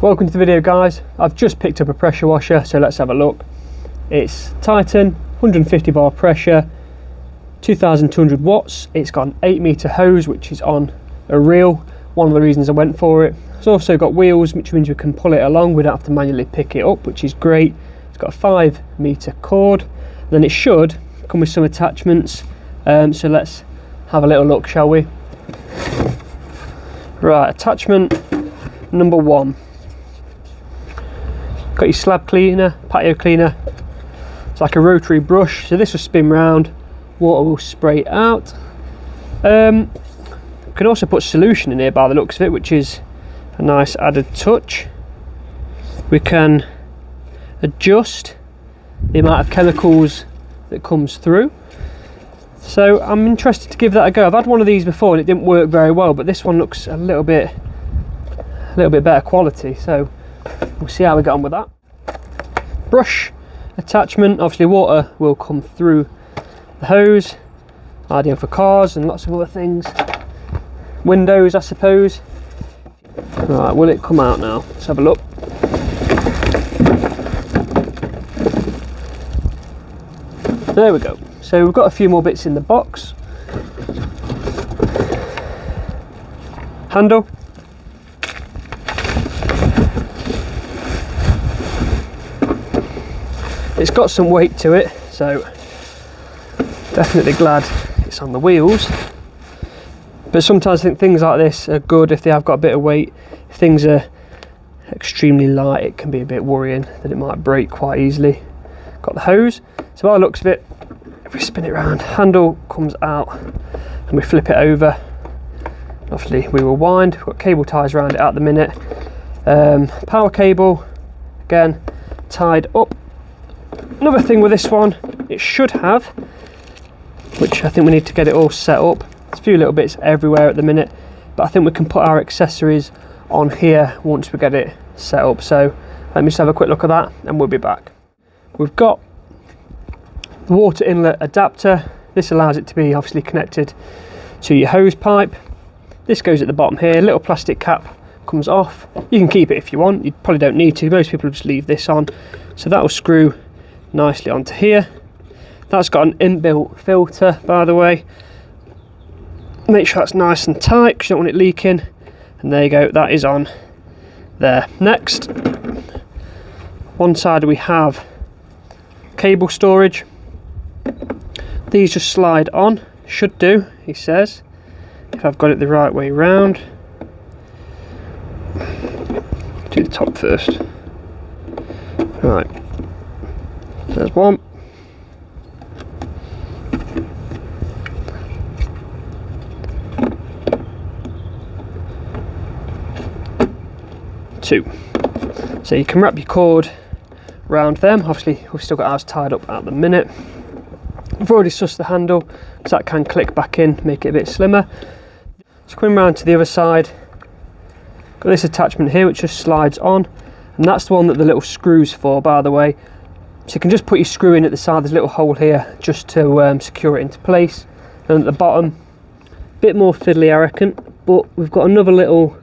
Welcome to the video, guys. I've just picked up a pressure washer, so let's have a look. It's Titan, 150 bar pressure, 2200 watts. It's got an 8 meter hose which is on a reel, one of the reasons I went for it. It's also got wheels, which means we can pull it along, we don't have to manually pick it up, which is great. It's got a 5 meter cord, then it should come with some attachments, so let's have a little look, shall we? Right, attachment number 1. Got your slab cleaner, patio cleaner. It's like a rotary brush, so this will spin round, water will spray out. We can also put solution in here by the looks of it, which is a nice added touch. We can adjust the amount of chemicals that comes through. So I'm interested to give that a go. I've had one of these before and it didn't work very well, but this one looks a little bit better quality, so we'll see how we get on with that. Brush attachment, obviously water will come through the hose, ideal for cars and lots of other things. Windows, I suppose. Right, will it come out now? Let's have a look. There we go. So we've got a few more bits in the box. Handle. It's got some weight to it, so definitely glad it's on the wheels. But sometimes I think things like this are good if they have got a bit of weight. If things are extremely light, it can be a bit worrying that it might break quite easily. Got the hose. So by the looks of it, if we spin it around, handle comes out and we flip it over. Obviously we will wind. We've got cable ties around it at the minute. Power cable, again, tied up. Another thing with this one, it should have, which I think we need to get it all set up. There's a few little bits everywhere at the minute, but I think we can put our accessories on here once we get it set up. So let me just have a quick look at that and we'll be back. We've got the water inlet adapter. This allows it to be obviously connected to your hose pipe. This goes at the bottom here, little plastic cap comes off. You can keep it if you want, you probably don't need to. Most people just leave this on. So that will screw nicely onto here. That's got an inbuilt filter, by the way. Make sure that's nice and tight because you don't want it leaking. And there you go, that is on there. Next, one side we have cable storage. These just slide on, should do, he says, if I've got it the right way round. Do the top first. Right, there's one. Two. So you can wrap your cord around them. Obviously we've still got ours tied up at the minute. We've already sussed the handle, so that can click back in, make it a bit slimmer. So coming around to the other side, got this attachment here which just slides on, and that's the one that the little screw's for, by the way. So you can just put your screw in at the side. There's a little hole here just to secure it into place. And at the bottom, a bit more fiddly I reckon, but we've got another little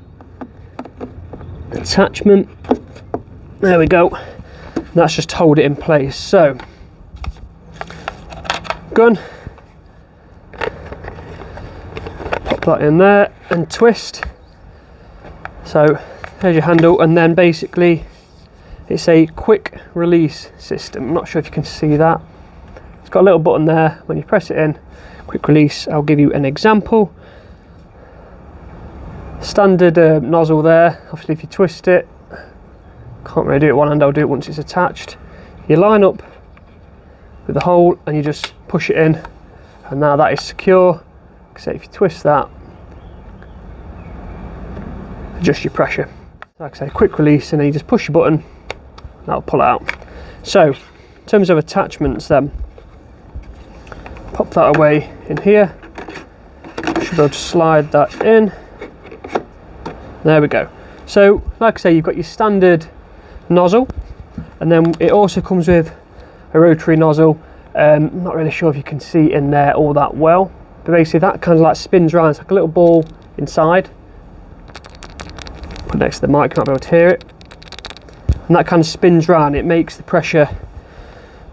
attachment. There we go. And that's just to hold it in place. So gun, pop that in there and twist. So there's your handle, and then basically it's a quick release system. I'm not sure if you can see that. It's got a little button there. When you press it in, quick release. I'll give you an example. Standard nozzle there. Obviously if you twist it, can't really do it one hand, I'll do it once it's attached. You line up with the hole and you just push it in, and now that is secure. So if you twist that, adjust your pressure. Like I say, quick release, and then you just push your button, that'll pull it out. So in terms of attachments then, pop that away in here. Should be able to slide that in. There we go. So like I say, you've got your standard nozzle, and then it also comes with a rotary nozzle. I'm not really sure if you can see in there all that well, but basically that kind of like spins around. It's like a little ball inside. Put next to the mic, you might be able to hear it. and that kind of spins round. It makes the pressure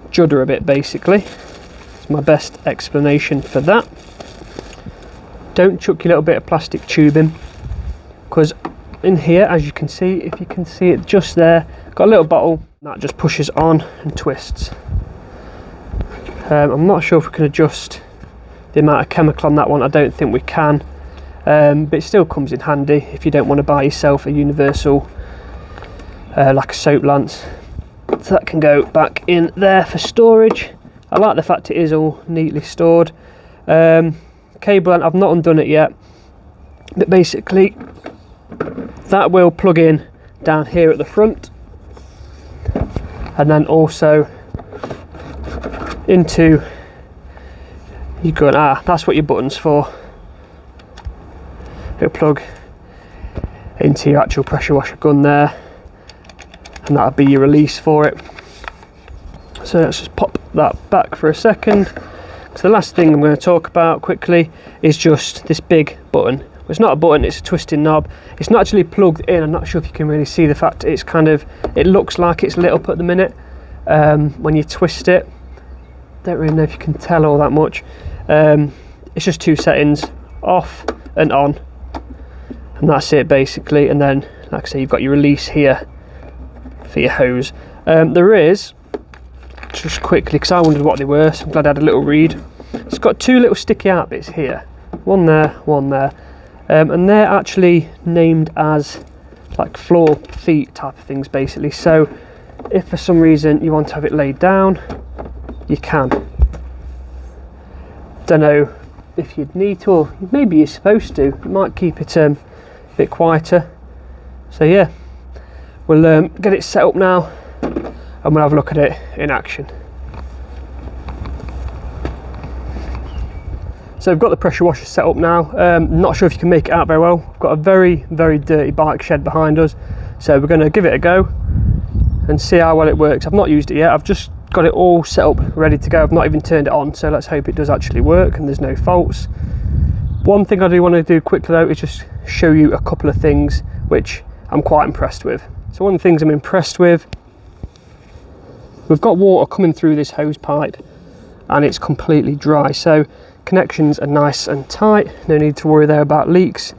judder a bit, basically. It's my best explanation for that. Don't chuck your little bit of plastic tubing, because in here, as you can see, if you can see it just there, got a little bottle that just pushes on and twists. I'm not sure if we can adjust the amount of chemical on that one. I don't think we can, but it still comes in handy if you don't want to buy yourself a universal like a soap lance. So that can go back in there for storage. I like the fact it is all neatly stored. Cable length, I've not undone it yet, but basically that will plug in down here at the front, and then also into, you go, that's what your button's for. It'll plug into your actual pressure washer gun there, and that'll be your release for it. So let's just pop that back for a second. So the last thing I'm going to talk about quickly is just this big button. Well, it's not a button, it's a twisting knob. It's not actually plugged in. I'm not sure if you can really see the fact it's kind of, it looks like it's lit up at the minute when you twist it. Don't really know if you can tell all that much. It's just two settings, off and on, and that's it basically. And then, like I say, you've got your release here for your hose. There is, just quickly, because I wondered what they were, so I'm glad I had a little read. It's got two little sticky out bits here, one there, and they're actually named as like floor feet type of things basically. So if for some reason you want to have it laid down, you can. Don't know if you'd need to, or maybe you're supposed to. It might keep it a bit quieter. So yeah, we'll get it set up now, and we'll have a look at it in action. So I've got the pressure washer set up now. Not sure if you can make it out very well. We've got a very, very dirty bike shed behind us. So we're going to give it a go and see how well it works. I've not used it yet. I've just got it all set up, ready to go. I've not even turned it on. So let's hope it does actually work and there's no faults. One thing I do want to do quickly though is just show you a couple of things which I'm quite impressed with. So one of the things I'm impressed with, we've got water coming through this hose pipe and it's completely dry. So connections are nice and tight, no need to worry there about leaks.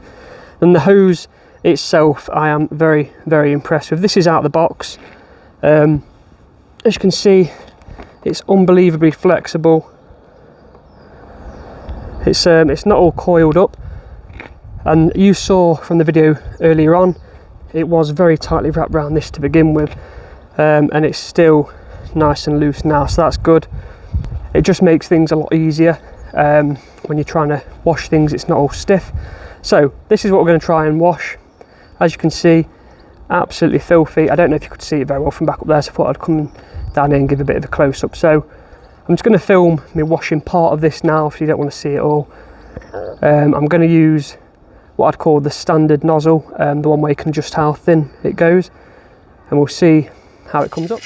And the hose itself, I am very, very impressed with. This is out of the box. As you can see, it's unbelievably flexible. It's not all coiled up, and you saw from the video earlier on, it was very tightly wrapped around this to begin with, and it's still nice and loose now, so that's good. It just makes things a lot easier when you're trying to wash things. It's not all stiff. So this is what we're going to try and wash. As you can see, absolutely filthy. I don't know if you could see it very well from back up there, so I thought I'd come down here and give a bit of a close-up. So I'm just going to film me washing part of this now if you don't want to see it all. I'm going to use what I'd call the standard nozzle, the one where you can adjust how thin it goes, and we'll see how it comes up.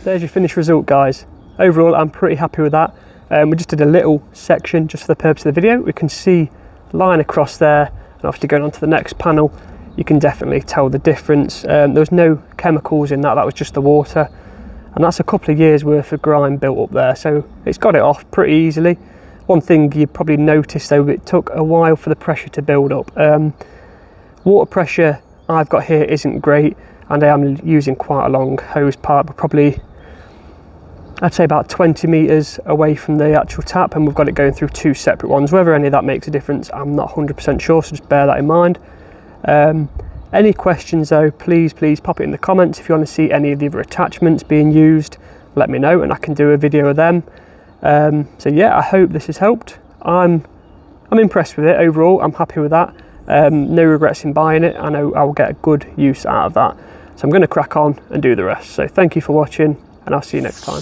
There's your finished result, guys. Overall, I'm pretty happy with that. We just did a little section just for the purpose of the video. We can see the line across there, and obviously going on to the next panel, you can definitely tell the difference. There was no chemicals in that was just the water, and that's a couple of years worth of grime built up there, so it's got it off pretty easily. One thing you probably noticed though, it took a while for the pressure to build up. Water pressure I've got here isn't great, and I am using quite a long hose pipe, probably I'd say about 20 metres away from the actual tap, and we've got it going through 2 separate ones. Whether any of that makes a difference, I'm not 100% sure, so just bear that in mind. Any questions though, please pop it in the comments. If you want to see any of the other attachments being used, let me know and I can do a video of them. So yeah, I hope this has helped. I'm impressed with it overall. I'm happy with that. No regrets in buying it. I know I'll get a good use out of that. So I'm going to crack on and do the rest. So thank you for watching, and I'll see you next time.